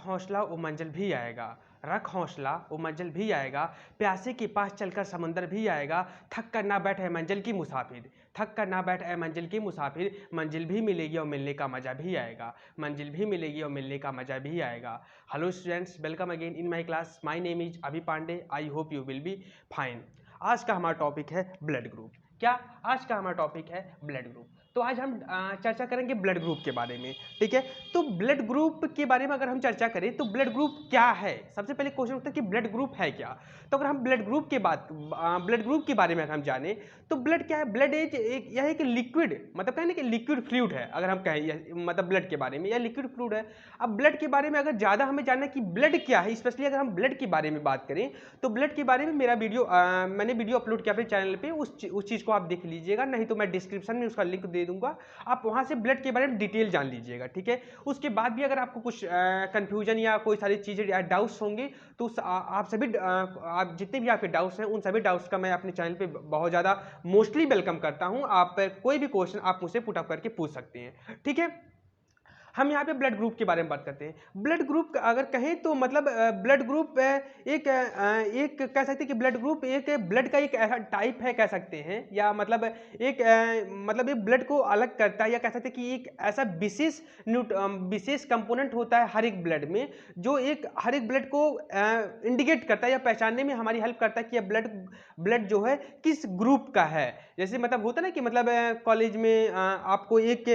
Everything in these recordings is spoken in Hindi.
हौसला वो मंजिल भी आएगा, रख हौसला वो मंजिल भी आएगा, प्यासे के पास चलकर समुंदर भी आएगा, थक कर ना बैठ है मंजिल की मुसाफिर, थक कर ना बैठ है मंजिल की मुसाफिर, मंजिल भी मिलेगी और मिलने का मज़ा भी आएगा, मंजिल भी मिलेगी और मिलने का मज़ा भी आएगा। Hello students, welcome again in my class. My name is Abhi Pandey. I hope you will be fine. आज का हमारा टॉपिक है ब्लड ग्रुप। क्या? आज का हमारा टॉपिक है ब्लड ग्रुप। तो आज हम चर्चा करेंगे ब्लड ग्रुप के बारे में, ठीक है। तो ब्लड ग्रुप के बारे में अगर हम चर्चा करें तो ब्लड ग्रुप क्या है, सबसे पहले क्वेश्चन उठता है कि ब्लड ग्रुप है क्या। तो अगर हम ब्लड ग्रुप के बारे में अगर हम जाने तो ब्लड क्या है। ब्लड यह एक लिक्विड, मतलब कहने कि लिक्विड फ्लूइड है। अगर हम कहें मतलब ब्लड के बारे में, यह लिक्विड फ्लूइड है। अब ब्लड के बारे में अगर ज़्यादा हमें जानना कि ब्लड क्या है, स्पेशली अगर हम ब्लड के बारे में बात करें तो ब्लड के बारे में मेरा मैंने वीडियो अपलोड किया अपने चैनल पे, उस चीज़ को आप देख लीजिएगा, नहीं तो मैं डिस्क्रिप्शन में उसका लिंक दे दूंगा, आप वहां से ब्लड के बारे में डिटेल जान लीजिएगा, ठीक है। उसके बाद भी अगर आपको कुछ कंफ्यूजन या कोई सारी चीज़ें या डाउट्स होंगे तो आप सभी आप जितने भी आपके डाउट्स हैं उन सभी डाउट्स का मैं अपने चैनल पे बहुत ज़्यादा मोस्टली वेलकम करता हूं। आप कोई भी क्वेश्चन आप मुझसे पुट अप करके पूछ सकते हैं, ठीक है। हम यहाँ पे ब्लड ग्रुप के बारे में बात करते हैं। ब्लड ग्रुप अगर कहें तो मतलब ब्लड ग्रुप एक कह सकते हैं कि ब्लड ग्रुप एक ब्लड का एक ऐसा टाइप है कह सकते हैं, या मतलब मतलब एक ब्लड को अलग करता है, या कह सकते हैं कि एक ऐसा विशेष कंपोनेंट होता है हर एक ब्लड में, जो एक हर एक ब्लड को इंडिकेट करता है या पहचानने में हमारी हेल्प करता है कि यह ब्लड जो है किस ग्रुप का है। जैसे मतलब होता है ना कि मतलब कॉलेज में आपको एक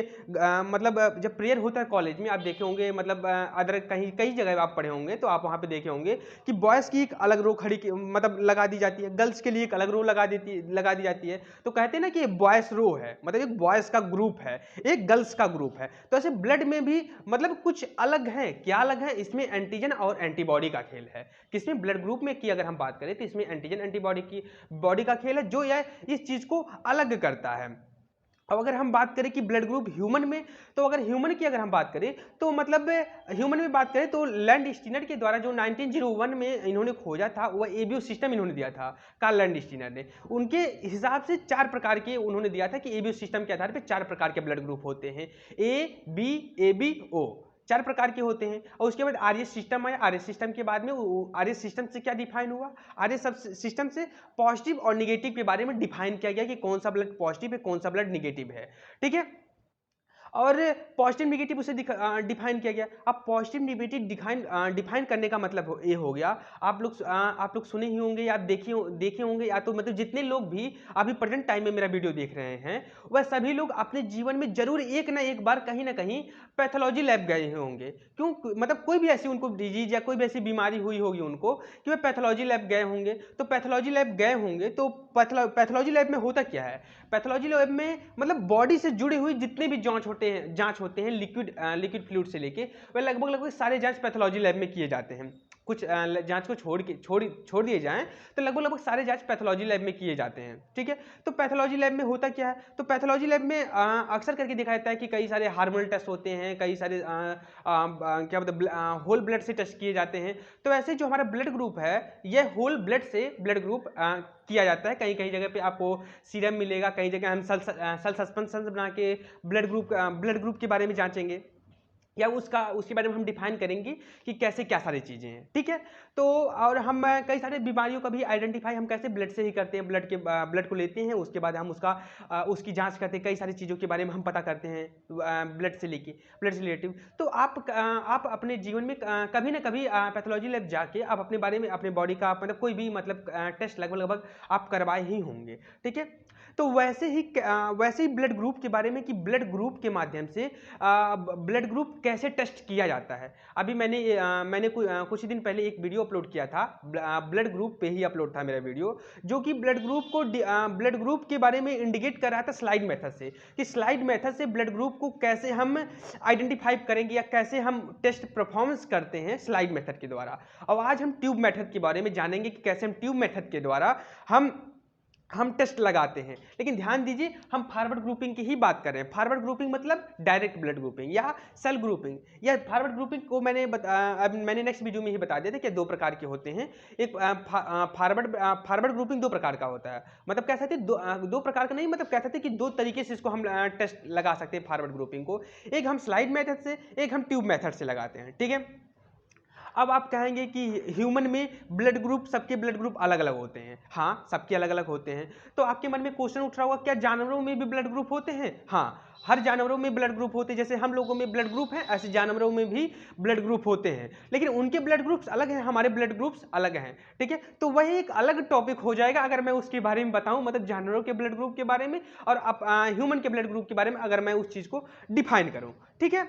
मतलब जब प्रेयर होता है कॉलेज में, आप देखे होंगे मतलब अदर कहीं कई जगह आप पढ़े होंगे तो आप वहाँ पे देखे होंगे कि बॉयज़ की एक अलग रो मतलब लगा दी जाती है, गर्ल्स के लिए एक अलग रो लगा दी जाती है। तो कहते हैं ना कि बॉयज़ रो है, मतलब एक बॉयज़ का ग्रुप है, एक गर्ल्स का ग्रुप है। तो ऐसे ब्लड में भी मतलब कुछ अलग है। क्या अलग है? इसमें एंटीजन और एंटीबॉडी का खेल है। किसमें? ब्लड ग्रुप में की अगर हम बात करें तो इसमें एंटीजन एंटीबॉडी की बॉडी का खेल है, जो यह इस चीज़ को अलग करता है। अब अगर हम बात करें कि ब्लड ग्रुप ह्यूमन में, तो अगर ह्यूमन की अगर हम बात करें तो मतलब ह्यूमन में बात करें तो लैंड स्टीनर के द्वारा जो 1901 में इन्होंने खोजा था, वह एबीओ सिस्टम इन्होंने दिया था, कार्ल लैंड स्टीनर ने। उनके हिसाब से 4 प्रकार के उन्होंने दिया था कि एबीओ सिस्टम के आधार पर 4 प्रकार के ब्लड ग्रुप होते हैं, A B A B O, 4 प्रकार के होते हैं। और उसके बाद आर्य सिस्टम आया। आर्य सिस्टम के बाद में आर्य सिस्टम से क्या डिफाइन हुआ? आर्य सिस्टम से पॉजिटिव और निगेटिव के बारे में डिफाइन किया गया कि कौन सा ब्लड पॉजिटिव है, कौन सा ब्लड निगेटिव है, ठीक है। और पॉजिटिव निगेटिव उसे डिफाइन किया गया। अब पॉजिटिव निगेटिव डिफाइन करने का मतलब ये हो गया, आप लोग सुने ही होंगे या देखे होंगे, या तो मतलब जितने लोग भी अभी प्रेजेंट टाइम में मेरा वीडियो देख रहे हैं वह सभी लोग अपने जीवन में जरूर एक ना एक बार कहीं ना कहीं पैथोलॉजी लैब गए होंगे। क्यों? मतलब कोई भी ऐसी उनको डिजीज या कोई भी ऐसी बीमारी हुई होगी उनको कि वह पैथोलॉजी लैब गए होंगे। तो पैथोलॉजी लैब गए होंगे तो पैथोलॉजी लैब में होता क्या है? पैथोलॉजी लैब में मतलब बॉडी से जुड़ी हुई जितने भी जांच होते हैं लिक्विड फ्लूइड से लेके, वह लगभग सारे जांच पैथोलॉजी लैब में किए जाते हैं। कुछ जांच को छोड़ दिए जाएं तो लगभग सारे जांच पैथोलॉजी लैब में किए जाते हैं, ठीक है। तो पैथोलॉजी लैब में होता क्या है? तो पैथोलॉजी लैब में अक्सर करके दिखाया जाता है कि कई सारे हार्मोनल टेस्ट होते हैं, कई सारे क्या मतलब होल ब्लड से टेस्ट किए जाते हैं। तो ऐसे जो हमारा ब्लड ग्रुप है, यह होल ब्लड से ब्लड ग्रुप किया जाता है। कहीं कहीं जगह पे आपको सीरम मिलेगा, कई जगह हम सेल सस्पेंशन बना के ब्लड ग्रुप के बारे में जांचेंगे, या उसके बारे में हम डिफाइन करेंगे कि कैसे क्या सारी चीज़ें हैं, ठीक है। तो और हम कई सारे बीमारियों का भी आइडेंटिफाई हम कैसे ब्लड से ही करते हैं। ब्लड को लेते हैं, उसके बाद हम उसकी जांच करते हैं, कई सारी चीज़ों के बारे में हम पता करते हैं ब्लड से रिलेटिव। तो आप अपने जीवन में कभी ना कभी पैथोलॉजी लैब जाके आप अपने बारे में, अपने बॉडी का मतलब कोई भी मतलब टेस्ट लगभग आप करवाए ही होंगे, ठीक है। तो वैसे ही ब्लड ग्रुप के बारे में कि ब्लड ग्रुप के माध्यम से ब्लड ग्रुप कैसे टेस्ट किया जाता है। अभी मैंने कुछ ही दिन पहले एक वीडियो अपलोड किया था, ब्लड ग्रुप पे ही अपलोड था मेरा वीडियो, जो कि ब्लड ग्रुप के बारे में इंडिकेट कर रहा था स्लाइड मेथड से, कि स्लाइड मेथड से ब्लड ग्रुप को कैसे हम आइडेंटिफाई करेंगे या कैसे हम टेस्ट परफॉर्मेंस करते हैं स्लाइड मेथड के द्वारा। और आज हम ट्यूब मेथड के बारे में जानेंगे कि कैसे हम ट्यूब मेथड के द्वारा हम टेस्ट लगाते हैं। लेकिन ध्यान दीजिए, हम फॉरवर्ड ग्रुपिंग की ही बात कर रहे हैं। फॉरवर्ड ग्रुपिंग मतलब डायरेक्ट ब्लड ग्रुपिंग या सेल ग्रुपिंग। या फॉरवर्ड ग्रुपिंग को मैंने नेक्स्ट वीडियो में ही बता दिया था कि 2 प्रकार के होते हैं। एक फॉरवर्ड ग्रुपिंग 2 प्रकार का होता है। मतलब कह सकते हैं दो प्रकार का नहीं, मतलब कह सकते हैं कि 2 तरीके से इसको हम टेस्ट लगा सकते हैं फॉरवर्ड ग्रुपिंग को। एक हम स्लाइड मेथड से, एक हम ट्यूब मेथड से लगाते हैं, ठीक है। अब आप कहेंगे कि ह्यूमन में ब्लड ग्रुप, सबके ब्लड ग्रुप अलग अलग होते हैं। हाँ, सबके अलग अलग होते हैं। तो आपके मन में क्वेश्चन उठ रहा होगा, क्या जानवरों में भी ब्लड ग्रुप होते हैं? हाँ, हर जानवरों में ब्लड ग्रुप होते हैं। जैसे हम लोगों में ब्लड ग्रुप है, ऐसे जानवरों में भी ब्लड ग्रुप होते हैं, लेकिन उनके ब्लड ग्रुप्स अलग हैं, हमारे ब्लड ग्रुप्स अलग हैं। ठीक है, तो वही एक अलग टॉपिक हो जाएगा अगर मैं उसके बारे में बताऊं, मतलब जानवरों के ब्लड ग्रुप के बारे में और ह्यूमन के ब्लड ग्रुप के बारे में अगर मैं उस चीज को डिफाइन करूं। ठीक है,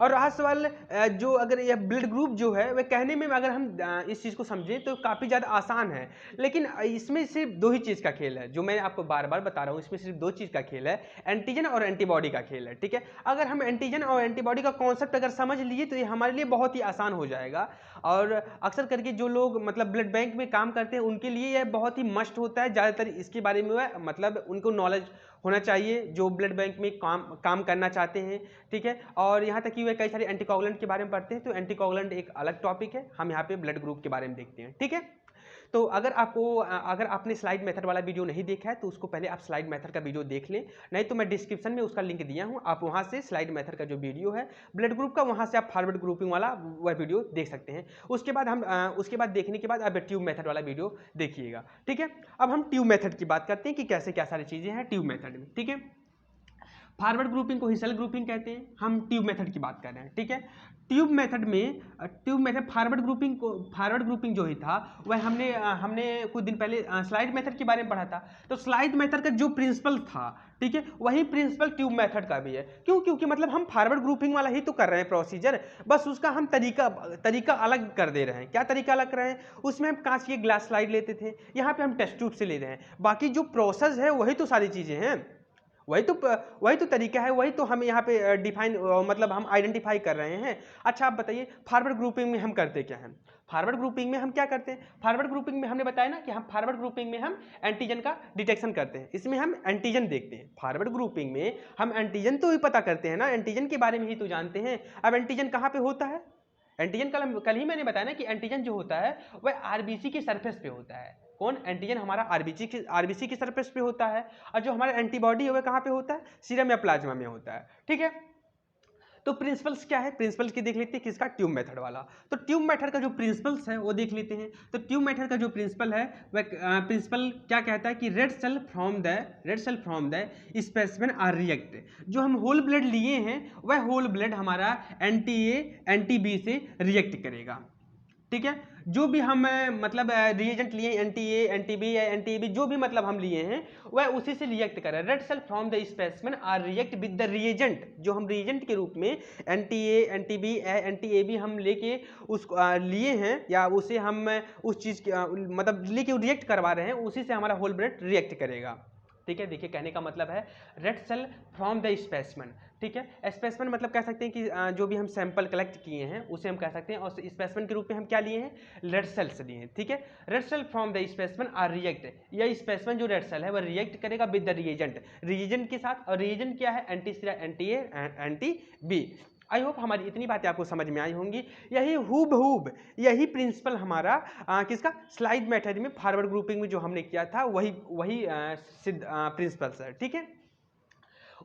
और रहा सवाल जो अगर यह ब्लड ग्रुप जो है वह कहने में अगर हम इस चीज़ को समझें तो काफ़ी ज़्यादा आसान है, लेकिन इसमें सिर्फ दो ही चीज़ का खेल है, जो मैं आपको बार बार बता रहा हूँ। इसमें सिर्फ दो चीज़ का खेल है, एंटीजन और एंटीबॉडी का खेल है। ठीक है, अगर हम एंटीजन और एंटीबॉडी का कॉन्सेप्ट अगर समझ लिए तो ये हमारे लिए बहुत ही आसान हो जाएगा। और अक्सर करके जो लोग मतलब ब्लड बैंक में काम करते हैं उनके लिए यह बहुत ही मस्ट होता है, ज़्यादातर इसके बारे में वह मतलब उनको नॉलेज होना चाहिए जो ब्लड बैंक में काम करना चाहते हैं। ठीक है, और यहाँ तक कि वे कई सारे एंटीकोगुलेंट के बारे में पढ़ते हैं, तो एंटीकोगुलेंट एक अलग टॉपिक है, हम यहाँ पे ब्लड ग्रुप के बारे में देखते हैं। ठीक है, तो अगर आपने स्लाइड मेथड वाला वीडियो नहीं देखा है तो उसको पहले आप स्लाइड मेथड का वीडियो देख लें, नहीं तो मैं डिस्क्रिप्शन में उसका लिंक दिया हूँ, आप वहाँ से स्लाइड मेथड का जो वीडियो है ब्लड ग्रुप का, वहाँ से आप फॉरवर्ड ग्रुपिंग वाला वह वीडियो देख सकते हैं। उसके बाद देखने के बाद आप ट्यूब मेथड वाला वीडियो देखिएगा। ठीक है, अब हम ट्यूब मेथड की बात करते हैं कि कैसे क्या सारी चीज़ें हैं ट्यूब मेथड में। ठीक है, फॉरवर्ड ग्रुपिंग को हिस्सल ग्रुपिंग कहते हैं, हम ट्यूब मेथड की बात कर रहे हैं। ठीक है, ट्यूब मेथड फॉरवर्ड ग्रुपिंग जो ही था वह हमने कुछ दिन पहले स्लाइड मेथड के बारे में पढ़ा था। तो स्लाइड मेथड का जो प्रिंसिपल था, ठीक है, वही प्रिंसिपल ट्यूब मेथड का भी है। क्यों? क्योंकि मतलब हम फॉरवर्ड ग्रुपिंग वाला ही तो कर रहे हैं प्रोसीजर, बस उसका हम तरीका अलग कर दे रहे हैं। क्या तरीका अलग कर रहे हैं? उसमें हम कांच की ग्लास स्लाइड लेते थे, यहाँ पे हम टेस्ट ट्यूब से ले रहे हैं। बाकी जो प्रोसेस है वही तो सारी चीजें हैं, वही तो तरीका है, वही तो हम यहाँ पे डिफाइन मतलब हम आइडेंटिफाई कर रहे हैं। अच्छा, आप बताइए फॉरवर्ड ग्रुपिंग में हम करते क्या हैं? फॉरवर्ड ग्रुपिंग में हम क्या करते हैं? फॉरवर्ड ग्रुपिंग में हमने बताया ना कि हम फॉरवर्ड ग्रुपिंग में हम एंटीजन का डिटेक्शन करते हैं, इसमें हम एंटीजन देखते हैं। फॉरवर्ड ग्रुपिंग में हम एंटीजन तो ही पता करते हैं ना, एंटीजन के बारे में ही तो जानते हैं। अब एंटीजन कहाँ पे होता है? एंटीजन कल ही मैंने बताया ना कि एंटीजन जो होता है वह आरबीसी के सरफेस पे होता है। कौन? एंटीजन हमारा आरबीसी की सरफेस पे होता है, और जो हमारा एंटीबॉडी है वह कहाँ पे होता है? सीरम या प्लाज्मा में होता है। ठीक है, तो प्रिंसिपल्स क्या है? प्रिंसिपल्स की देख लेते हैं, किसका? ट्यूब मेथड वाला। तो ट्यूब मेथड का जो प्रिंसिपल्स है वो देख लेते हैं। तो ट्यूब मेथड का जो प्रिंसिपल है वह प्रिंसिपल क्या कहता है कि red cell from the specimen are react. जो हम होल ब्लड लिए हैं वह होल ब्लड हमारा एंटी ए एंटी बी से रिएक्ट करेगा। ठीक है, जो भी हम मतलब रिएजेंट लिए, एंटी ए एंटी बी या एंटी बी जो भी मतलब हम लिए हैं वह उसी से रिएक्ट कर रहा है। Red cell from the specimen are react with the reagent, जो हम रिएजेंट के रूप में anti A anti B anti A B हम लेके उसको लिए हैं, या उसे हम उस चीज़ मतलब लेके रिएक्ट करवा रहे हैं, उसी से हमारा होल ब्लड रिएक्ट करेगा। ठीक है, देखिए कहने का मतलब है red cell from the specimen. ठीक है, स्पेसिमेन मतलब कह सकते हैं कि जो भी हम सैंपल कलेक्ट किए हैं उसे हम कह सकते हैं, और स्पेसिमेन के रूप में हम क्या लिए हैं? रेड सेल्स लिए हैं। ठीक है, red cell from the specimen are react, यह स्पेसिमेन जो रेड सेल है वह रिएक्ट करेगा विद द रिएजेंट के साथ। और रिएजेंट क्या है? Anti A anti B. I hope हमारी इतनी बातें आपको समझ में आई होंगी। यही हूबहूब यही प्रिंसिपल हमारा किसका? स्लाइड मेथड में फॉरवर्ड ग्रुपिंग में जो हमने किया था वही सिद्ध प्रिंसिपल्स है। ठीक है,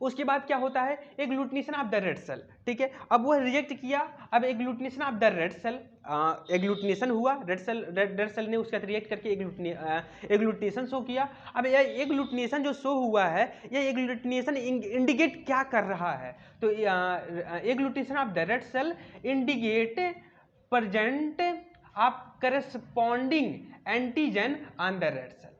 उसके बाद क्या होता है? Agglutination of the red cell. ठीक है, अब वह रिएक्ट किया, अब agglutination of the red cell, agglutination हुआ, रेड सेल ने उसके साथ रिएक्ट करके एग्लूटिनेशन शो किया। अब यह एग्लूटिनेशन जो शो हुआ है, यह एग्लूटिनेशन इंडिकेट क्या कर रहा है? तो agglutination of the red cell indicate present of corresponding antigen on the red cell.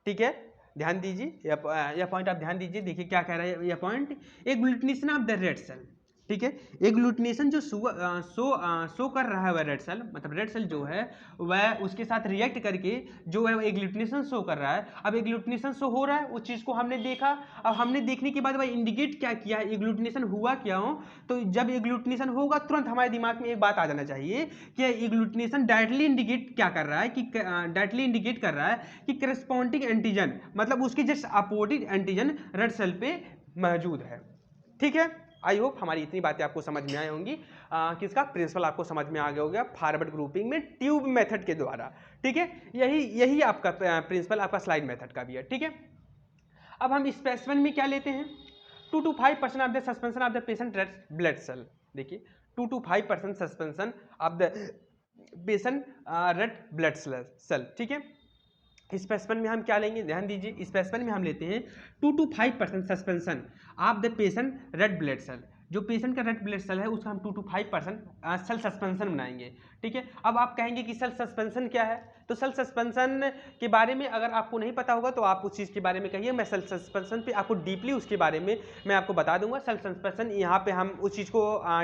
ठीक है, ध्यान दीजिए, यह पॉइंट आप ध्यान दीजिए। देखिए क्या कह रहा है यह point, agglutination of the red cell. ठीक है, एग्लूटिनेशन जो शो कर रहा है वह रेड सेल, मतलब रेड सेल जो है वह उसके साथ रिएक्ट करके जो है एग्लूटिनेशन शो कर रहा है। अब एग्लूटिनेशन शो हो रहा है, उस चीज़ को हमने देखा। अब हमने देखने के बाद वह इंडिकेट क्या किया, एग्लूटिनेशन हुआ क्या हो? तो जब एग्लूटिनेशन होगा तुरंत हमारे दिमाग में एक बात आ जाना चाहिए कि एग्लूटिनेशन डायरेक्टली इंडिकेट क्या कर रहा है, कि डायरेक्टली इंडिकेट कर रहा है कि करस्पॉन्डिंग एंटीजन, मतलब उसके just opposite antigen red cell पे मौजूद है। ठीक है, आई होप हमारी इतनी बातें आपको समझ में आई होंगी। किसका? प्रिंसिपल आपको समझ में आ गया होगा फॉरवर्ड ग्रुपिंग में ट्यूब मेथड के द्वारा। ठीक है, यही आपका प्रिंसिपल आपका स्लाइड मेथड का भी है। ठीक है, अब हम स्पेसिमेन में क्या लेते हैं? 2 to 5% of the suspension of the patient red blood cell. देखिए 2 to 5% suspension of the patient red blood cell. ठीक है, स्पेसिमेन में हम क्या लेंगे, ध्यान दीजिए, स्पेसिमेन में हम लेते हैं 2 to 5% suspension of the patient red blood cell. जो पेशेंट का रेड ब्लड सेल है उसका हम 2 to 5% सेल सस्पेंशन बनाएंगे। ठीक है, अब आप कहेंगे कि सेल सस्पेंशन क्या है, तो सेल सस्पेंशन के बारे में अगर आपको नहीं पता होगा तो आप उस चीज़ के बारे में कहिए, मैं सेल सस्पेंशन पे आपको डीपली उसके बारे में मैं आपको बता दूंगा। सेल सस्पेंशन यहाँ पे हम उस चीज़ को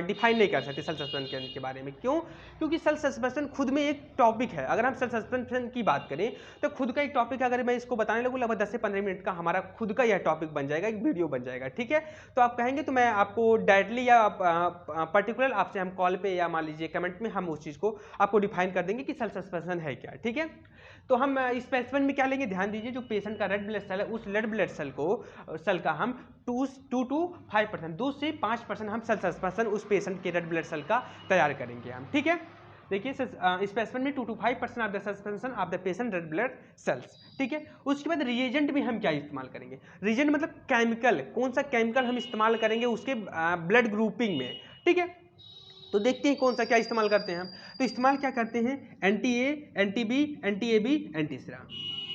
डिफाइन नहीं कर सकते सेल सस्पेंशन के बारे में। क्यों? क्योंकि सेल सस्पेंशन खुद में एक टॉपिक है। अगर हम सेल सस्पेंशन की बात करें तो खुद का एक टॉपिक है। अगर मैं इसको बताने लगूँ लगभग 10 से 15 मिनट का हमारा खुद का यह टॉपिक बन जाएगा, एक वीडियो बन जाएगा। ठीक है, तो आप कहेंगे तो मैं आपको डायरेक्टली या पर्टिकुलर आपसे हम कॉल पे या मान लीजिए कमेंट में हम उस चीज़ को आपको डिफाइन कर देंगे कि सेल सस्पेंशन है क्या। ठीक है, तो हम स्पेसिमेन में क्या लेंगे, ध्यान दीजिए, जो पेशेंट का रेड ब्लड सेल है उस रेड ब्लड सेल का हम 2 to 5%, 2 से 5% हम सेल सस्पेंशन उस पेशेंट के रेड ब्लड सेल का तैयार करेंगे हम। ठीक है, देखिए स्पेसिमेन में 2 to 5% of the suspension of the patient red blood cells. ठीक है, उसके बाद रिएजेंट में हम क्या इस्तेमाल करेंगे, रिएजेंट मतलब केमिकल, कौन सा केमिकल हम इस्तेमाल करेंगे उसके ब्लड ग्रुपिंग में। ठीक है, तो देखते हैं कौन सा क्या इस्तेमाल करते हैं हम। तो इस्तेमाल क्या करते हैं, anti A, anti B, anti A B, anti sera.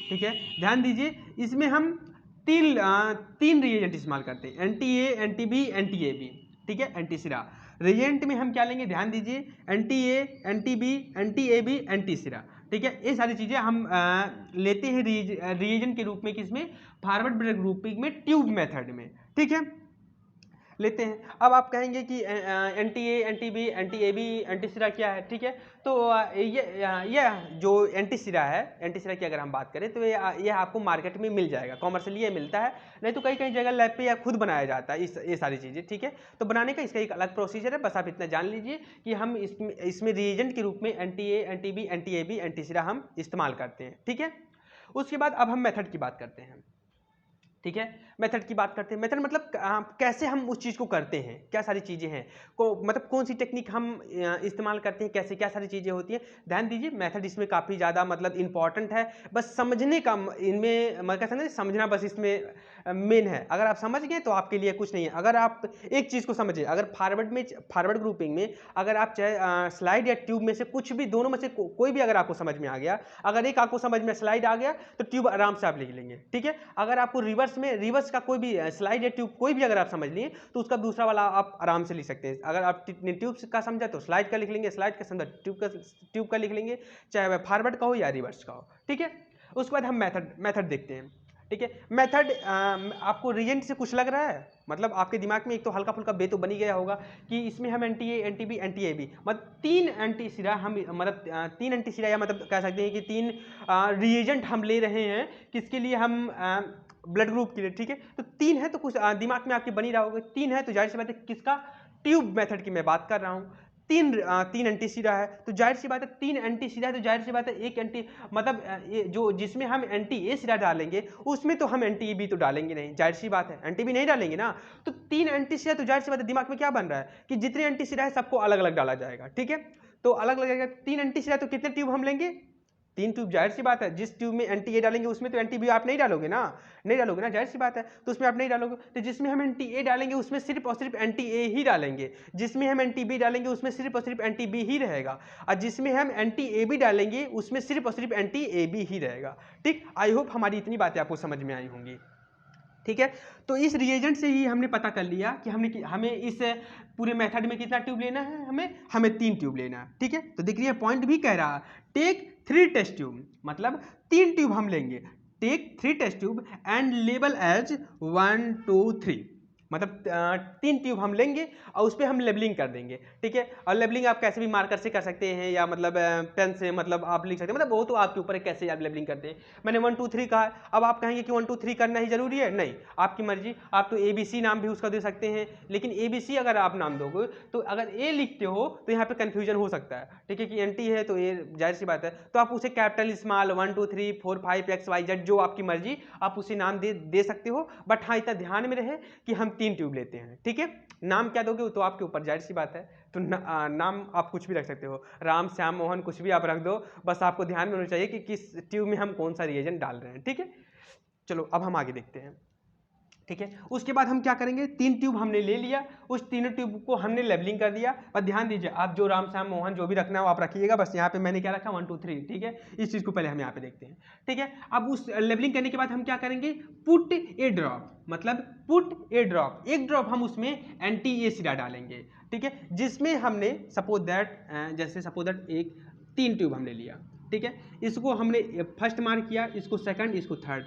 ठीक है, ध्यान दीजिए, इसमें हम तीन रिएजेंट इस्तेमाल करते हैं, anti A, anti B, anti A B. ठीक है, एंटी सीरा। रिएजेंट में हम क्या लेंगे, ध्यान दीजिए, anti A, anti B, anti A B, anti sera. ठीक है, ये सारी चीज़ें हम लेते हैं रिएजेंट के रूप में, किसमें, फॉरवर्ड ब्लड ग्रुपिंग में, ट्यूब मेथड में। ठीक है, लेते हैं। अब आप कहेंगे कि anti A, anti B, anti A B, anti sera क्या है। ठीक है, तो ये जो एंटी सीरा है, एंटी सीरा की अगर हम बात करें तो ये आपको मार्केट में मिल जाएगा, कॉमर्शियली ये मिलता है, नहीं तो कई कई जगह लैब पे या खुद बनाया जाता है ये सारी चीज़ें। ठीक है, तो बनाने का इसका एक अलग प्रोसीजर है, बस आप इतना जान लीजिए कि हम इसमें रिएजेंट के रूप में anti A, anti B, anti A B, anti sera हम इस्तेमाल करते हैं। ठीक है, उसके बाद अब हम मेथड की बात करते हैं। ठीक है, मेथड की बात करते हैं। मेथड मतलब कैसे हम उस चीज़ को करते हैं, क्या सारी चीज़ें हैं, मतलब कौन सी टेक्निक हम इस्तेमाल करते हैं, कैसे क्या सारी चीज़ें होती हैं। ध्यान दीजिए, मेथड इसमें काफ़ी ज़्यादा मतलब इंपॉर्टेंट है, बस समझने का इनमें मैं कह सकता हूँ समझना बस इसमें मेन है। अगर आप समझ गए तो आपके लिए कुछ नहीं है। अगर आप एक चीज़ को समझे, अगर फॉरवर्ड ग्रुपिंग में अगर आप चाहे स्लाइड या ट्यूब में से कुछ भी, दोनों में से कोई भी अगर आपको समझ में आ गया, अगर एक आपको समझ में स्लाइड आ गया तो ट्यूब आराम से आप लिख लेंगे। ठीक है, अगर आपको रिवर्स का कोई भी स्लाइड या ट्यूब कोई भी अगर आप समझ लिए तो उसका दूसरा वाला आप आराम से लिख सकते हैं। अगर आप ट्यूब का समझा तो स्लाइड का लिख लेंगे, स्लाइड का समझा ट्यूब का लिख लेंगे, चाहे वह फॉरवर्ड का हो या रिवर्स का हो। ठीक है, उसके बाद हम मेथड देखते हैं। ठीक है, मेथड आपको रिएजेंट से कुछ लग रहा है, मतलब आपके दिमाग में एक तो हल्का फुल्का बे तो बनी गया होगा कि इसमें हम anti A, anti B, anti A B, मतलब तीन एंटी सीरा हम मतलब तीन एंटी सीरा या मतलब कह सकते हैं कि तीन रिएजेंट हम ले रहे हैं, किसके लिए, हम ब्लड ग्रुप के लिए। ठीक है, तो तीन है तो कुछ दिमाग में आपके बनी रहा होगा, तीन है तो जाहिर सी बात है किसका, ट्यूब मेथड की मैं बात कर रहा हूँ। तीन एंटी सीरा है तो जाहिर सी बात है, तीन एंटी सीरा है तो जाहिर सी बात है एक एंटी, मतलब ये जो जिसमें हम एंटी ए सीरा डालेंगे उसमें तो हम एंटी बी तो डालेंगे नहीं, जाहिर सी बात है, एंटी बी नहीं डालेंगे ना। तो तीन एंटी सीरा तो जाहिर सी बात है दिमाग में क्या बन रहा है कि जितने एंटी सीरा है सबको अलग अलग डाला जाएगा। ठीक है, तो अलग लगेगा, तीन एंटी सीरा तो कितने ट्यूब हम लेंगे, तीन ट्यूब। जाहिर सी बात है, जिस ट्यूब में एंटी ए डालेंगे उसमें तो एंटी बी आप नहीं डालोगे ना, जाहिर सी बात है, तो उसमें आप नहीं डालोगे। तो जिसमें हम एंटी ए डालेंगे उसमें सिर्फ और सिर्फ एंटी ए ही डालेंगे, जिसमें हम एंटी बी डालेंगे उसमें सिर्फ और सिर्फ एंटी बी ही रहेगा, और जिसमें हम एंटी ए बी डालेंगे उसमें सिर्फ और सिर्फ एंटी ए बी ही रहेगा। ठीक, आई होप हमारी इतनी बातें आपको समझ में आई होंगी। ठीक है, तो इस रिएजेंट से ही हमने पता कर लिया कि हमें इस पूरे मेथड में कितना ट्यूब लेना है, हमें 3 ट्यूब लेना है। ठीक है, तो देख रही है पॉइंट भी कह रहा है टेक 3 टेस्ट ट्यूब, मतलब 3 ट्यूब हम लेंगे, take 3 test tube and label as 1 2 3, मतलब 3 ट्यूब हम लेंगे और उस पर हम लेबलिंग कर देंगे। ठीक है, और लेबलिंग आप कैसे भी मार्कर से कर सकते हैं या मतलब पेन से मतलब आप लिख सकते हैं, मतलब वो तो आपके ऊपर है कैसे आप लेबलिंग करते हैं। मैंने 1 2 3 कहा, अब आप कहेंगे कि 1 2 3 करना ही जरूरी है, नहीं, आपकी मर्जी, आप तो ABC नाम भी उसका दे सकते हैं, लेकिन ABC अगर आप नाम दोगे तो अगर ए लिखते हो तो यहाँ पे कन्फ्यूजन हो सकता है। ठीक है, कि एंटी है तो ये जाहिर सी बात है, तो आप उसे कैपिटल स्मॉल 1 2 3 4 5 XYZ जो आपकी मर्जी आप उसे नाम दे सकते हो, बट हाँ इतना ध्यान में रहे कि हम 3 ट्यूब लेते हैं। ठीक है, नाम क्या दोगे तो आपके ऊपर, जाहिर सी बात है, तो नाम आप कुछ भी रख सकते हो, राम श्याम मोहन कुछ भी आप रख दो, बस आपको ध्यान में होना चाहिए कि किस ट्यूब में हम कौन सा रिएजेंट डाल रहे हैं। ठीक है, चलो अब हम आगे देखते हैं। ठीक है। उसके बाद हम क्या करेंगे, 3 ट्यूब हमने ले लिया, उस तीनों ट्यूब को हमने लेबलिंग कर दिया। और ध्यान दीजिए, आप जो राम श्याम मोहन जो भी रखना हो आप रखिएगा, बस यहाँ पे मैंने क्या रखा 1 2 3, ठीक है। इस चीज़ को पहले हम यहाँ पे देखते हैं, ठीक है। अब उस लेबलिंग करने के बाद हम क्या करेंगे, पुट ए ड्रॉप, मतलब पुट ए ड्रॉप, एक ड्रॉप हम उसमें NTA सिरा डालेंगे, ठीक है, जिसमें हमने सपोज दैट जैसे सपोज दैट 3 ट्यूब हमने लिया, ठीक है। इसको हमने फर्स्ट मार्क किया, इसको सेकंड, इसको थर्ड,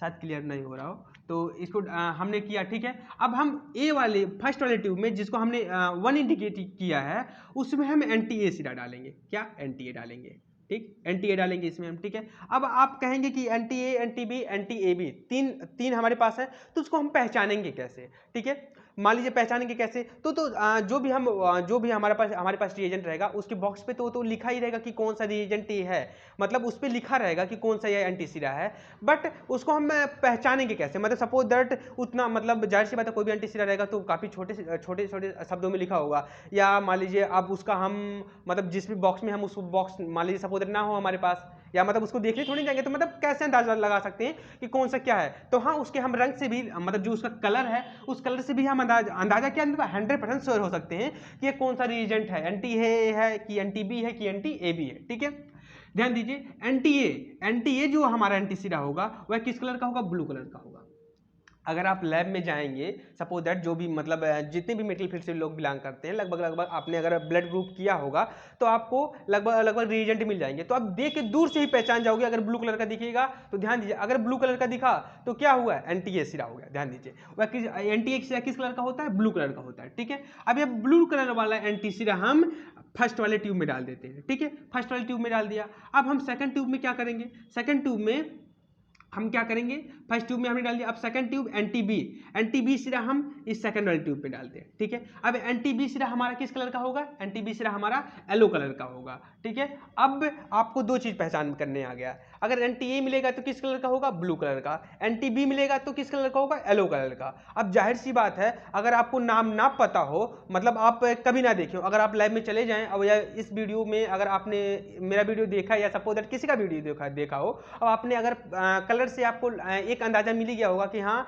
शायद क्लियर नहीं हो रहा हो तो इसको हमने किया, ठीक है। अब हम ए वाले फर्स्ट वाले ट्यूब में जिसको हमने 1 इंडिकेट किया है उसमें हम NTA सिरा डालेंगे, क्या NTA डालेंगे, ठीक, NTA डालेंगे इसमें हम, ठीक है। अब आप कहेंगे कि NTA, NTB, NTAB तीन हमारे पास है, तो उसको हम पहचानेंगे कैसे, ठीक है। मान लीजिए पहचानेंगे कैसे, तो जो भी हमारे पास रिएजेंट रहेगा उसके बॉक्स पे तो लिखा ही रहेगा कि कौन सा रिएजेंट ये है, मतलब उस पर लिखा रहेगा कि कौन सा ये एंटी सिरा है, बट उसको हम पहचानेंगे कैसे, मतलब सपोज दैट उतना, मतलब जाहिर सी बात है कोई भी एंटी सिरा रहेगा तो काफ़ी छोटे शब्दों में लिखा होगा, या मान लीजिए अब उसका हम मतलब जिस भी बॉक्स में हम उस बॉक्स मान लीजिए सपोज दैट ना हो हमारे पास, या मतलब उसको देखने थोड़ी जाएंगे, तो मतलब कैसे अंदाजा लगा सकते हैं कि कौन सा क्या है, तो हाँ उसके हम रंग से भी, मतलब जो उसका कलर है उस कलर से भी हम अंदाजा क्या 100% श्योर हो सकते हैं कि ये कौन सा रिएजेंट है, NTA है कि NTB है कि NTAB है, ठीक है। ध्यान दीजिए, NTA जो हमारा एंटी सिरा होगा वह किस कलर का होगा, ब्लू कलर का होगा। अगर आप लैब में जाएंगे, सपोज दैट जो भी मतलब जितने भी मेडिकल फील्ड से लोग बिलोंग करते हैं, लगभग आपने अगर ब्लड ग्रुप किया होगा तो आपको लगभग रिएजेंट मिल जाएंगे, तो आप देख के दूर से ही पहचान जाओगे। अगर ब्लू कलर का दिखेगा तो ध्यान दीजिए, अगर ब्लू कलर का दिखा तो क्या हुआ, NTA सिरा हो गया। ध्यान दीजिए, वह NTA सिरा किस कलर का होता है, ब्लू कलर का होता है, ठीक है। अब ये ब्लू कलर वाला एंटी सिरा हम फर्स्ट वाले ट्यूब में डाल देते हैं, ठीक है, फर्स्ट वाले ट्यूब में डाल दिया। अब हम सेकंड ट्यूब में क्या करेंगे, सेकंड ट्यूब में हम क्या करेंगे, फर्स्ट ट्यूब में हमने डाल दिया, अब सेकंड ट्यूब NTB सिरा हम इस सेकंड वाले ट्यूब पे डालते हैं, ठीक है। अब NTB सिरा हमारा किस कलर का होगा, NTB सिरा हमारा येलो कलर का होगा, ठीक है। अब आपको 2 चीज पहचान करने आ गया, अगर NTA मिलेगा तो किस कलर का होगा, ब्लू कलर का, NTB मिलेगा तो किस कलर का होगा, येलो कलर का। अब जाहिर सी बात है, अगर आपको नाम ना पता हो, मतलब आप कभी ना देखे हो, अगर आप लैब में चले जाएं और या इस वीडियो में अगर आपने मेरा वीडियो देखा या सपोज दैट किसी का वीडियो देखा हो, अब आपने अगर कलर से आपको एक अंदाजा मिल ही गया होगा कि हाँ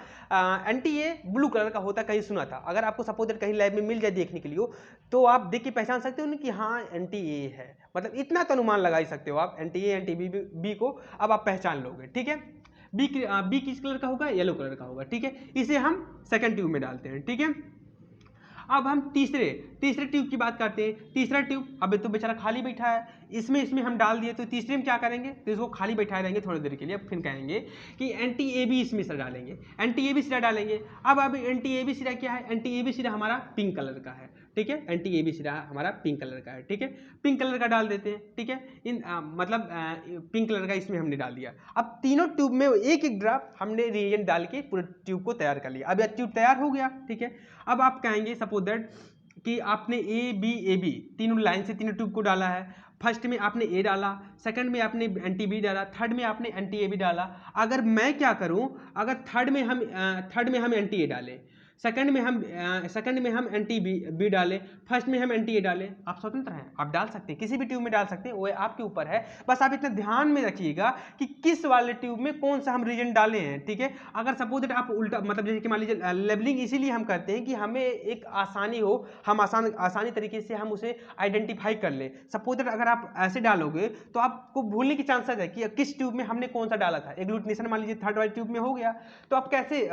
NTA ब्लू कलर का होता, कहीं सुना था। अगर आपको सपोज दैट कहीं लैब में मिल जाए देखने के लिए तो आप देख के पहचान सकते हो कि हाँ NTA है, मतलब इतना तो अनुमान लगा ही सकते हो आप NTA NTB को, अब आप पहचान लोगे, ठीक है। बी किस कलर का होगा, येलो कलर का होगा, ठीक है। इसे हम सेकंड ट्यूब में डालते हैं, ठीक है। अब हम तीसरे ट्यूब की बात करते हैं। तीसरा ट्यूब अब तो बेचारा खाली बैठा है, इसमें हम डाल दिए, तो तीसरे में क्या करेंगे, तो इसको खाली बैठाए रहेंगे थोड़ी देर के लिए, फिर कहेंगे कि NTAB इसमें सिरा डालेंगे, NTAB सिरा डालेंगे। अब NTAB सिरा क्या है, NTAB सिरा हमारा पिंक कलर का है, ठीक है, NTAB सिरा हमारा पिंक कलर का है, ठीक है, पिंक कलर का डाल देते हैं, ठीक है। मतलब पिंक कलर का इसमें हमने डाल दिया। अब तीनों ट्यूब में एक एक ड्रॉप हमने रिएजेंट डाल के पूरे ट्यूब को तैयार कर लिया। अब यह ट्यूब तैयार हो गया, ठीक है। अब आप कहेंगे सपोज दैट कि आपने ABAB तीनों लाइन से तीनों ट्यूब को डाला है, फर्स्ट में आपने A डाला, सेकंड में आपने NTB डाला, थर्ड में आपने NTAB डाला। अगर मैं क्या करूं, अगर थर्ड में हम NTA डालें, सेकंड में हम NTB डालें, फर्स्ट में हम NTA डालें, आप स्वतंत्र हैं, आप डाल सकते हैं, किसी भी ट्यूब में डाल सकते हैं, वो आपके ऊपर है। बस आप इतना ध्यान में रखिएगा कि किस वाले ट्यूब में कौन सा हम रीजन डाले हैं, ठीक है। अगर सपोज दैट आप उल्टा, मतलब जैसे कि मान लीजिए लेबलिंग इसीलिए हम करते हैं कि हमें एक आसानी हो, हम आसानी तरीके से हम उसे आइडेंटिफाई कर लें। सपोज दैट अगर आप ऐसे डालोगे तो आपको भूलने की चांसेस है कि किस ट्यूब में हमने कौन सा डाला था। एग्लूटिनेशन मान लीजिए थर्ड वाले ट्यूब में हो गया, तो आप कैसे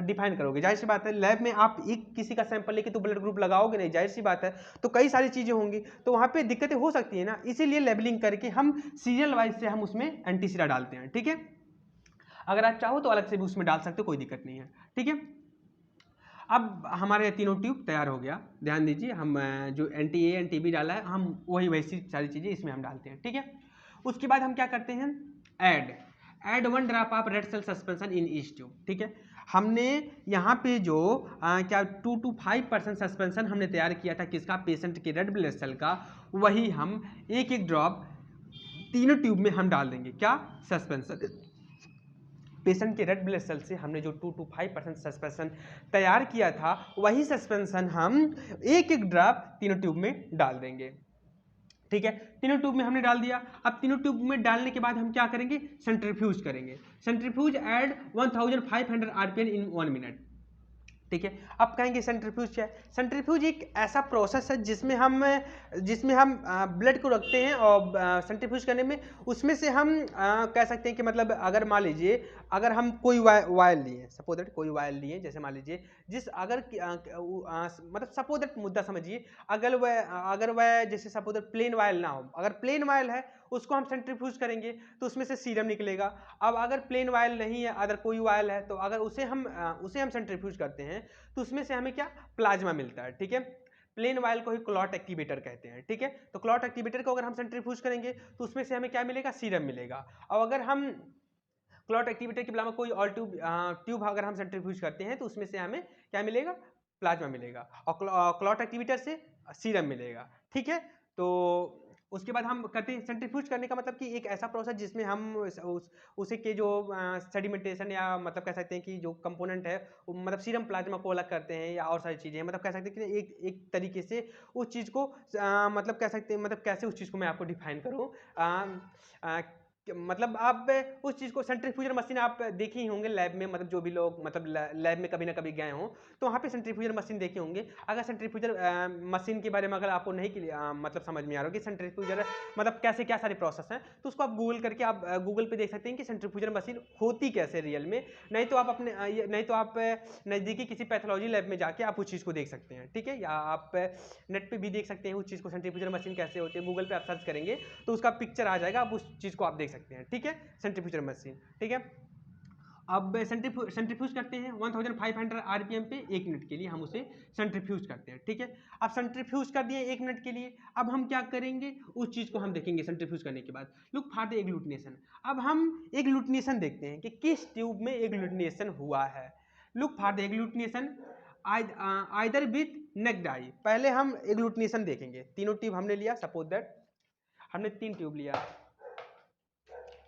डिफाइन करोगे, जाहिर सी बात है लैब में आप एक किसी का सैंपल लेके तो ब्लड ग्रुप लगाओगे नहीं, जाहिर सी बात है, तो कई सारी चीजें होंगी, तो वहां पे दिक्कतें हो सकती है ना, इसीलिए लेबलिंग करके हम सीरियल वाइज से हम उसमें एंटी सिरा डालते हैं, ठीक है। अगर आप चाहो तो अलग से भी उसमें डाल सकते हो, कोई दिक्कत नहीं है, ठीक है। अब हमारे तीनों ट्यूब तैयार हो गया। ध्यान दीजिए, हम जो NTA NTB डाला है हम वैसी सारी चीजें इसमें हम डालते हैं, ठीक है। उसके बाद हम क्या करते हैं, add 1 drop of red cell suspension in each tube, ठीक है। हमने यहाँ पे जो क्या 2 to 5% सस्पेंशन हमने तैयार किया था किसका, पेशेंट के रेड ब्लड सेल का, वही हम एक एक ड्रॉप तीनों ट्यूब में हम डाल देंगे, क्या, सस्पेंशन। पेशेंट के रेड ब्लड सेल से हमने जो 2 to 5% सस्पेंशन तैयार किया था, वही सस्पेंशन हम एक एक ड्रॉप तीनों ट्यूब में डाल देंगे, ठीक है, तीनों ट्यूब में हमने डाल दिया। अब तीनों ट्यूब में डालने के बाद हम क्या करेंगे, सेंट्रीफ्यूज करेंगे। सेंट्रीफ्यूज एट 1500 आरपीएम इन 1 मिनट। ठीक है, अब कहेंगे सेंट्रीफ्यूज क्या है। सेंट्रीफ्यूज एक ऐसा प्रोसेस है जिसमें हम ब्लड को रखते हैं और सेंट्रीफ्यूज करने में उसमें से हम कह सकते हैं कि मतलब अगर मान लीजिए अगर हम कोई वायर लिए, सपोज दैट कोई वायर लिए, जैसे मान लीजिए जिस अगर मतलब सपोज दैट मुद्दा समझिए, अगर वह जैसे सपोज दैट प्लेन वायर ना हो, अगर प्लेन वायर है उसको हम सेंट्रीफ्यूज करेंगे तो उसमें से सीरम निकलेगा। अब अगर प्लेन वायल नहीं है, अगर कोई वायल है, तो अगर उसे हम सेंट्रीफ्यूज करते हैं तो उसमें से हमें क्या, प्लाज्मा मिलता है। ठीक है, प्लेन वायल को ही क्लॉट एक्टिवेटर कहते हैं। ठीक है, तो क्लॉट एक्टिवेटर को अगर हम सेंट्रीफ्यूज करेंगे तो उसमें से हमें क्या मिलेगा, सीरम मिलेगा। और अगर हम क्लॉट एक्टिवेटर के अलावा कोई और ट्यूब अगर हम सेंट्रीफ्यूज करते हैं तो उसमें से हमें क्या मिलेगा, प्लाज्मा मिलेगा और क्लॉट एक्टिवेटर से सीरम मिलेगा। ठीक है, तो उसके बाद हम करते हैं सेंट्रीफ्यूज करने का मतलब कि एक ऐसा प्रोसेस जिसमें हम उसे के जो सेडिमेंटेशन या मतलब कह सकते हैं कि जो कंपोनेंट है मतलब सीरम प्लाज्मा को अलग करते हैं या और सारी चीज़ें, मतलब कह सकते हैं कि एक तरीके से उस चीज़ को मतलब कह सकते हैं, मतलब कैसे उस चीज़ को मैं आपको डिफाइन करूँ, मतलब आप उस चीज़ को सेंट्रीफ्यूजर मशीन आप देखे ही होंगे लैब में, मतलब जो भी लोग मतलब लैब में कभी ना कभी गए हों तो वहाँ पे सेंट्रीफ्यूजर मशीन देखे होंगे। अगर सेंट्रीफ्यूजर मशीन के बारे में अगर आपको नहीं मतलब समझ में आ रहा हो कि सेंट्रीफ्यूजर मतलब कैसे क्या सारे प्रोसेस हैं, तो उसको आप गूगल करके आप गूगल पे देख सकते हैं कि सेंट्रीफ्यूजर मशीन होती कैसे रियल में। नहीं तो आप नज़दीकी किसी पैथोलॉजी लैब में जाके आप उस चीज़ को देख सकते हैं। ठीक है, या आप नेट पर भी देख सकते हैं उस चीज़ को, सेंट्रीफ्यूजर मशीन कैसे होती है, गूगल पर आप सर्च करेंगे तो उसका पिक्चर आ जाएगा, आप उस चीज़ को आप देख सकते हैं। ठीक है, सेंट्रीफ्यूजर मशीन। ठीक है, अब सेंट्रीफ्यूज करते हैं 1500 आरपीएम पे 1 मिनट के लिए हम उसे सेंट्रीफ्यूज करते हैं। ठीक है, अब सेंट्रीफ्यूज कर दिए 1 मिनट के लिए, अब हम क्या करेंगे उस चीज़ को हम देखेंगे सेंट्रीफ्यूज करने के बाद। Look for the agglutination. अब हम एग्लूटिनेशन देखते हैं कि किस ट्यूब में एग्लूटिनेशन हुआ है। Look for the agglutination either with naked eye. पहले हम एग्लूटिनेशन देखेंगे, तीनों ट्यूब हमने लिया, सपोज दैट हमने 3 ट्यूब लिया।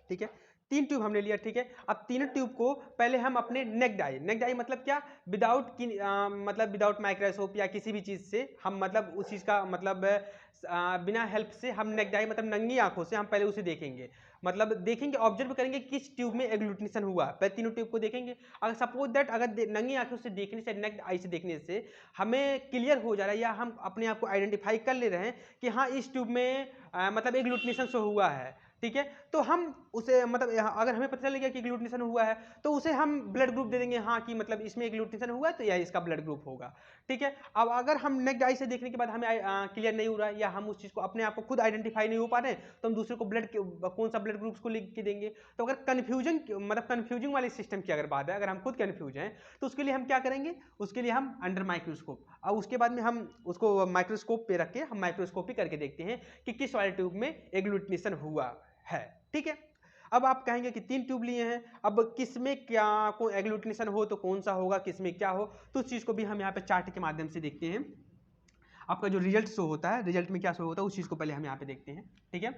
ठीक है, 3 ट्यूब हमने लिया। ठीक है, अब तीनों ट्यूब को पहले हम अपने नेक डाई मतलब क्या, मतलब विदाउट माइक्रोस्कोप या किसी भी चीज़ से हम मतलब उस चीज़ का मतलब बिना हेल्प से हम नेक डाई मतलब नंगी आंखों से हम पहले उसे देखेंगे, मतलब देखेंगे, ऑब्जर्व करेंगे किस ट्यूब में एग्लूटिनेशन हुआ। पहले तीनों ट्यूब को देखेंगे। अगर सपोज दैट अगर नंगी आंखों से देखने से, नेक आई से देखने से हमें क्लियर हो जा रहा है या हम अपने आप को आइडेंटिफाई कर ले रहे हैं कि हाँ इस ट्यूब में मतलब एग्लूटिनेशन शो हुआ है। ठीक है, तो हम उसे मतलब अगर हमें पता चल गया कि एग्लूटिनेशन हुआ है तो उसे हम ब्लड ग्रुप दे देंगे, हाँ कि मतलब इसमें एग्लूटिनेशन हुआ है तो यह इसका ब्लड ग्रुप होगा। ठीक है, अब अगर हम नेक्ड आई से देखने के बाद हमें क्लियर नहीं हो रहा है या हम उस चीज़ को अपने आप को खुद आइडेंटिफाई नहीं हो पा रहे हैं तो हम दूसरे को कौन सा ब्लड ग्रुप्स को लिख के देंगे। तो अगर कन्फ्यूजिंग वाले सिस्टम की अगर बात है, अगर हम खुद कन्फ्यूज हैं तो उसके लिए हम क्या करेंगे, उसके लिए हम अंडर माइक्रोस्कोप, और उसके बाद में हम उसको माइक्रोस्कोप पे रख के हम माइक्रोस्कोपी करके देखते हैं कि किस वाले ट्यूब में एग्लूटिनेशन हुआ है। ठीक है, अब आप कहेंगे कि 3 ट्यूब लिए हैं, अब किसमें क्या को एग्लूटिनेशन हो तो कौन सा होगा, किसमें क्या हो, तो उस चीज़ को भी हम यहाँ पे चार्ट के माध्यम से देखते हैं। आपका जो रिजल्ट शो होता है, रिजल्ट में क्या शो होता है उस चीज़ को पहले हम यहाँ पे देखते हैं। ठीक है,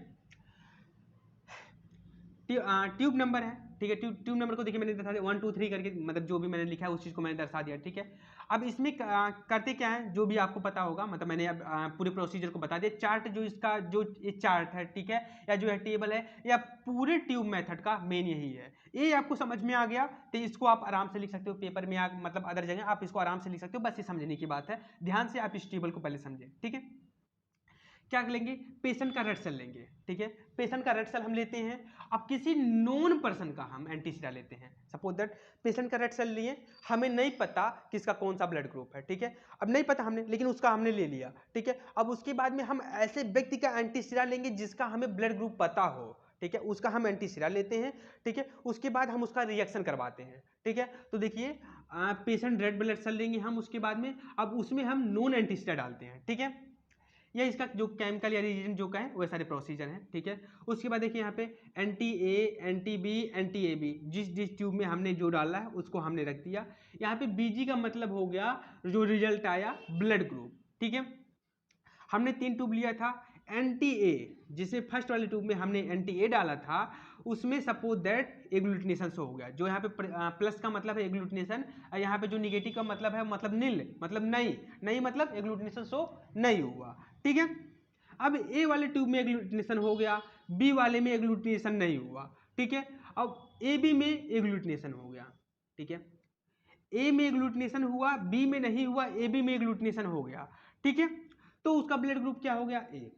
ट्यूब नंबर है। ठीक है, ट्यूब नंबर को देखिए मैंने दर्शा दिया 1 2 3 करके, मतलब जो भी मैंने लिखा है उस चीज़ को मैंने दर्शा दिया। ठीक है, अब इसमें करते क्या है जो भी आपको पता होगा, मतलब मैंने अब पूरे प्रोसीजर को बता दिया। चार्ट जो इसका जो ये चार्ट है, ठीक है, या जो है टेबल है, या पूरे ट्यूब मेथड का मेन यही है। ये आपको समझ में आ गया तो इसको आप आराम से लिख सकते हो पेपर में, मतलब अदर जगह आप इसको आराम से लिख सकते हो, बस ये समझने की बात है। ध्यान से आप इस टेबल को पहले समझें। ठीक है, क्या लेंगे, पेशेंट का रेड सेल लेंगे। ठीक है, पेशेंट का रेड सेल हम लेते हैं। अब किसी नोन पर्सन का हम एंटीसीडा लेते हैं। सपोज दैट पेशेंट का रेड सेल लिए, हमें नहीं पता किसका कौन सा ब्लड ग्रुप है। ठीक है, अब नहीं पता हमने, लेकिन उसका हमने ले लिया। ठीक है, अब उसके बाद में हम ऐसे व्यक्ति का एंटीसीडा लेंगे जिसका हमें ब्लड ग्रुप पता हो। ठीक है, उसका हम एंटीसीडा लेते हैं। ठीक है, उसके बाद हम उसका रिएक्शन करवाते हैं। ठीक है, तो देखिए पेशेंट रेड ब्लड सेल लेंगे हम, उसके बाद में अब उसमें हम नॉन एंटीसीडा डालते हैं। ठीक है, यह इसका जो केमिकल या रिएजेंट जो का है वह सारे प्रोसीजर हैं। ठीक है, उसके बाद देखिए यहाँ पे anti A, anti B, anti A B, जिस ट्यूब में हमने जो डाला है उसको हमने रख दिया। यहाँ पे बीजी का मतलब हो गया जो रिजल्ट आया ब्लड ग्रुप। ठीक है, हमने 3 ट्यूब लिया था। एंटी ए, जिसे फर्स्ट वाले ट्यूब में हमने एंटी ए डाला था, उसमें सपोज दैट एग्लूटिनेशन शो हो गया। जो यहाँ पे प्लस का मतलब है एग्लूटिनेशन, और यहाँ पे जो निगेटिव का मतलब है मतलब नील, मतलब नहीं मतलब एग्लूटिनेशन शो नहीं हुआ। ठीक है, अब ए वाले ट्यूब में एग्लूटिनेशन हो गया, बी वाले में एग्लूटिनेशन नहीं हुआ, ठीक है। अब ए बी में एग्लूटिनेशन हो गया, ठीक है। ए में एग्लूटिनेशन हुआ, बी में नहीं हुआ, ए बी में एग्लूटिनेशन हो गया, ठीक है। तो उसका ब्लड ग्रुप क्या हो गया? ए।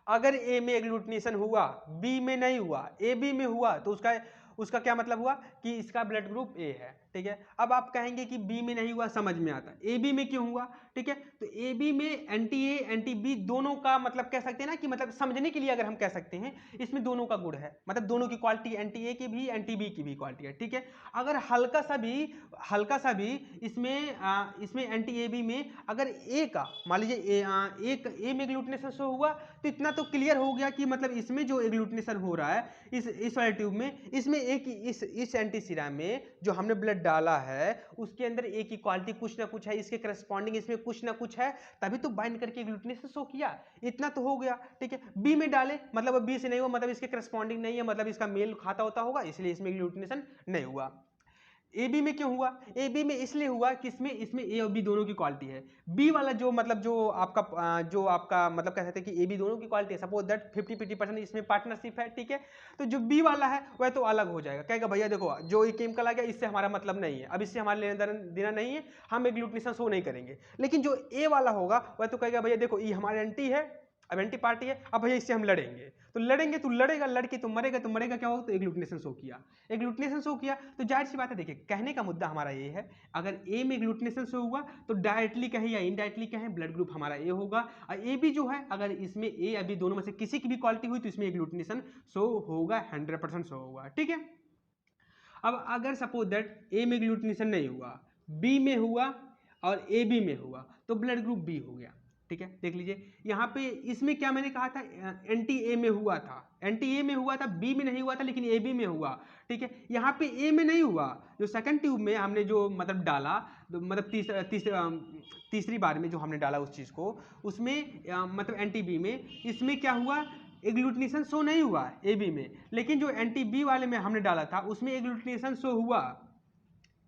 अगर ए में एग्लूटिनेशन हुआ, बी में नहीं हुआ, ए बी में हुआ, तो उसका क्या मतलब हुआ कि इसका ब्लड ग्रुप ए है, ठीक है। अब आप कहेंगे कि बी में नहीं हुआ, समझ में आता है, ए बी में क्यों हुआ, ठीक है। तो ए बी में एंटी ए एंटी बी दोनों का मतलब कह सकते हैं ना कि मतलब समझने के लिए अगर हम कह सकते हैं इसमें दोनों का गुण है, मतलब दोनों की क्वालिटी, एंटी ए की भी एंटी बी की भी क्वालिटी है, ठीक है। अगर हल्का सा भी इसमें एंटी ए बी में अगर ए का मान लीजिए ए में एग्लूटिनेशन शो हुआ, तो इतना तो क्लियर हो गया कि मतलब इसमें जो एग्लूटिनेशन हो रहा है इस वाले ट्यूब में, इसमें एक इस एंटी सीरम में जो हमने ब्लड डाला है उसके अंदर ए की क्वालिटी कुछ ना कुछ है, इसके करस्पॉन्डिंग इसमें कुछ ना कुछ है, तभी तो बाइंड करके एग्लूटिनेशन शो किया, इतना तो हो गया, ठीक है। बी में डाले मतलब बी से नहीं हुआ, मतलब इसके करस्पॉन्डिंग नहीं है, मतलब इसका मेल खाता होता होगा, इसलिए इसमें एग्लूटिनेशन नहीं हुआ। ए बी में क्यों हुआ? ए बी में इसलिए हुआ कि इसमें ए और बी दोनों की क्वालिटी है। बी वाला जो आपका मतलब कह सकते हैं कि ए बी दोनों की क्वालिटी है, सपोज दैट 50-50% इसमें पार्टनरशिप है, ठीक है। तो जो बी वाला है वह तो अलग हो जाएगा, कहेगा भैया देखो जो ये केमिकल आ गया इससे हमारा मतलब नहीं है, अब इससे हमारे लेना देना नहीं है, हम एग्लूटिनेशन शो नहीं करेंगे। लेकिन जो ए वाला होगा वह तो कहेगा भैया देखो ये हमारे एंटी है, अब एंटी पार्टी है, अब भैया इससे हम लड़ेंगे, तो लड़ेंगे तो लड़ेगा, लड़के तो मरेगा क्या होगा? तो एग्लूटिनेशन शो किया, एग्लूटिनेशन शो किया, तो जाहिर सी बात है, देखिए कहने का मुद्दा हमारा ये है, अगर ए में एग्लूटिनेशन शो हुआ तो डायरेक्टली कहें या इनडायरेक्टली कहें ब्लड ग्रुप हमारा ए होगा, और ए बी जो है अगर इसमें ए या बी दोनों में से किसी की भी क्वालिटी हुई तो इसमें एग्लूटिनेशन शो होगा, 100% शो होगा, ठीक है। अब अगर सपोज दैट ए में एग्लूटिनेशन नहीं हुआ, बी में हुआ और ए बी में हुआ, तो ब्लड ग्रुप बी हो गया, ठीक है। देख लीजिए यहाँ पे इसमें क्या मैंने कहा था, एंटी ए में हुआ था, एंटी ए में हुआ था, बी में नहीं हुआ था, लेकिन ए बी में हुआ, ठीक है। यहाँ पे ए में नहीं हुआ, जो सेकंड ट्यूब में हमने जो मतलब डाला, मतलब तीसरी बार में जो हमने डाला उस चीज़ को, उसमें मतलब एंटी बी में, इसमें क्या हुआ, एग्लूटिनेशन शो नहीं हुआ ए बी में, लेकिन जो एंटी बी वाले में हमने डाला था उसमें एग्लूटिनेशन शो हुआ,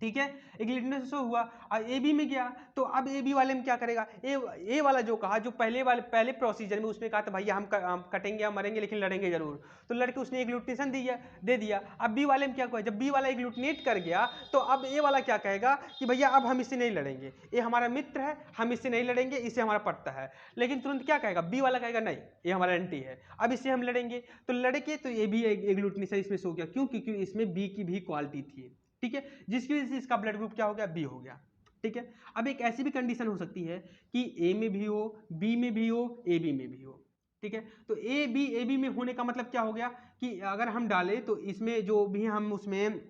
ठीक है। एग्लूटिनेशन शो हुआ और ए बी में गया, तो अब ए बी वाले में क्या करेगा, ए वाला जो कहा, जो पहले प्रोसीजर में उसने कहा था भैया हम कटेंगे या मरेंगे लेकिन लड़ेंगे जरूर, तो लड़के उसने एग्लूटिनेशन दे दिया। अब बी वाले में क्या हुआ, जब बी वाला एग्लूटिनेट कर गया तो अब ए वाला क्या कहेगा कि भैया अब हम इससे नहीं लड़ेंगे, ये हमारा मित्र है, हम इससे नहीं लड़ेंगे, इससे हमारा पड़ता है। लेकिन तुरंत क्या कहेगा, बी वाला कहेगा नहीं ये हमारा एंटी है, अब इससे हम लड़ेंगे, तो लड़के तो ये भी एग्लूटिनेशन इसमें शो किया, क्यों? क्योंकि इसमें बी की भी क्वालिटी थी, ठीक है, जिसकी वजह से इसका ब्लड ग्रुप क्या हो गया, बी हो गया, ठीक है। अब एक ऐसी भी कंडीशन हो सकती है कि ए में भी हो, बी में भी हो, ए बी में भी हो, ठीक है। तो ए बी में होने का मतलब क्या हो गया कि अगर हम डालें तो इसमें जो भी हम उसमें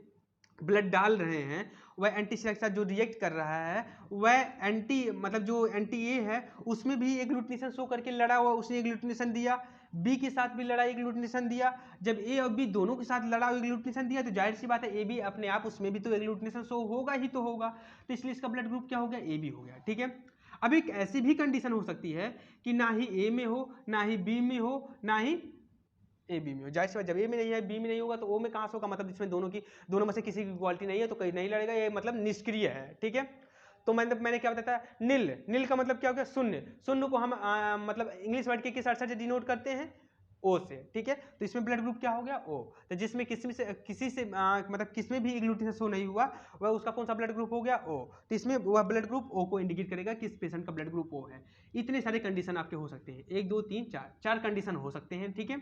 ब्लड डाल रहे हैं वह एंटी के साथ जो रिएक्ट कर रहा है वह मतलब जो एंटी ए है उसमें भी एग्लूटिनेशन शो करके लड़ा हुआ, उसने एग्लूटिनेशन दिया, बी के साथ भी लड़ा, एग्लूटिनेशन दिया, जब ए और बी दोनों के साथ लड़ा एग्लूटिनेशन दिया, तो जाहिर सी बात है ए बी अपने आप उसमें भी तो एग्लूटिनेशन शो होगा ही तो होगा, तो इसलिए इसका ब्लड ग्रुप क्या हो गया, ए बी हो गया, ठीक है। अब एक ऐसी भी कंडीशन हो सकती है कि ना ही ए में हो, ना ही बी में हो, ना ही ए बी में हो, जाहिर सी बात जब ए में नहीं है, बी में नहीं होगा, तो ओ में कहाँ से होगा, मतलब इसमें दोनों में से किसी की क्वालिटी नहीं है तो कहीं नहीं लड़ेगा, ये मतलब निष्क्रिय है, ठीक है। तो मैंने क्या बताया, नील का मतलब क्या हो गया, शून्य को हम मतलब इंग्लिश वर्ड के किस अक्षर से डिनोट करते हैं, ओ से, ठीक है। तो इसमें ब्लड ग्रुप क्या हो गया, ओ, तो जिसमें किसी से मतलब किसमें भी एग्लूटिनेशन शो नहीं हुआ वह उसका कौन सा ब्लड ग्रुप हो गया, ओ, तो इसमें वह ब्लड ग्रुप ओ को इंडिकेट करेगा कि इस पेशेंट का ब्लड ग्रुप ओ है। इतने सारे कंडीशन आपके हो सकते हैं, 1 2 3 4 कंडीशन हो सकते हैं, ठीक है।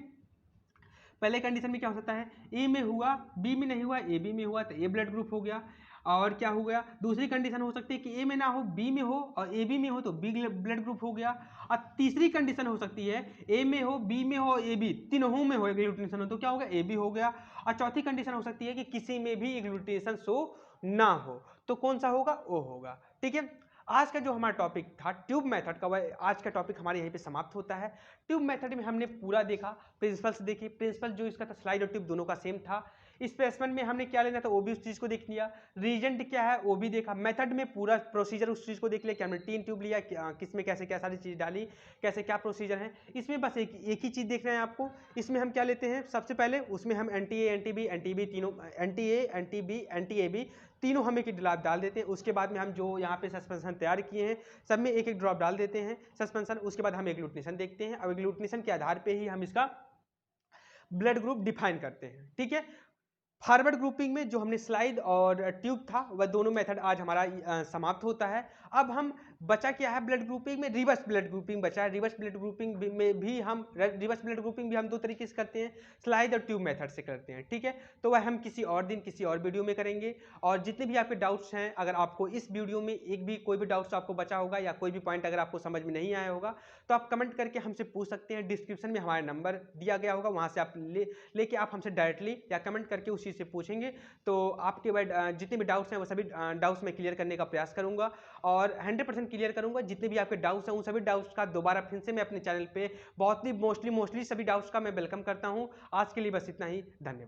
पहले कंडीशन में क्या हो सकता है, ए में हुआ, बी में नहीं हुआ, ए बी में हुआ, तो ए ब्लड ग्रुप हो गया, और क्या हो गया, दूसरी कंडीशन हो सकती है कि ए में ना हो, बी में हो और ए बी में हो, तो बी ब्लड ग्रुप हो गया, और तीसरी कंडीशन हो सकती है ए में हो, बी में हो, ए बी तीनों में हो एग्लूटिनेशन हो, तो क्या होगा, ए बी हो गया, और चौथी कंडीशन हो सकती है कि किसी में भी एग्लूटिनेशन शो ना हो, तो कौन सा होगा, ओ होगा, ठीक है। आज का जो हमारा टॉपिक था ट्यूब मेथड का, वह आज का टॉपिक हमारे यहीं पे समाप्त होता है। ट्यूब मेथड में हमने पूरा देखा, प्रिंसिपल्स देखी, प्रिंसिपल जो इसका था स्लाइड और ट्यूब दोनों का सेम था। स्पेसिमेन में हमने क्या लेना था वो भी उस चीज़ को देख लिया, रीजेंट क्या है वो भी देखा, मेथड में पूरा प्रोसीजर उस चीज़ को देख लिया कि हमने 3 ट्यूब लिया, किस में कैसे क्या सारी चीज़ डाली, कैसे क्या प्रोसीजर है। इसमें बस एक ही चीज़ देख रहे हैं आपको, इसमें हम क्या लेते हैं, सबसे पहले उसमें हम एंटी ए एंटी बी तीनों, anti A anti B anti A B तीनों हम एक ड्रॉप डाल देते हैं। उसके बाद में हम जो यहाँ पे सस्पेंशन तैयार किए हैं सब में एक एक ड्रॉप डाल देते हैं सस्पेंशन। उसके बाद हम एग्लूटिनेशन देखते हैं। अब एग्लूटिनेशन के आधार पे ही हम इसका ब्लड ग्रुप डिफाइन करते हैं। ठीक है, फॉरवर्ड ग्रुपिंग में जो हमने स्लाइड और ट्यूब था वह दोनों मेथड आज हमारा समाप्त होता है। अब हम बचा क्या है ब्लड ग्रुपिंग में, रिवर्स ब्लड ग्रुपिंग बचा है। रिवर्स ब्लड ग्रुपिंग में भी हम दो तरीके से करते हैं, स्लाइड और ट्यूब मेथड से करते हैं। ठीक है, तो वह हम किसी और दिन किसी और वीडियो में करेंगे। और जितने भी आपके डाउट्स हैं, अगर आपको इस वीडियो में एक भी कोई भी डाउट्स आपको बचा होगा या कोई भी पॉइंट अगर आपको समझ में नहीं आया होगा तो आप कमेंट करके हमसे पूछ सकते हैं। डिस्क्रिप्शन में हमारा नंबर दिया गया होगा, वहां से आप लेके आप हमसे डायरेक्टली या कमेंट करके उसी से पूछेंगे। तो आपके जितने भी डाउट्स हैं वो सभी डाउट्स में क्लियर करने का प्रयास करूंगा और 100% क्लियर करूंगा। जितने भी आपके डाउट्स हैं उन सभी डाउट्स का दोबारा फिर से मैं अपने चैनल पे बहुत ही मोस्टली सभी डाउट्स का मैं वेलकम करता हूं। आज के लिए बस इतना ही, धन्यवाद।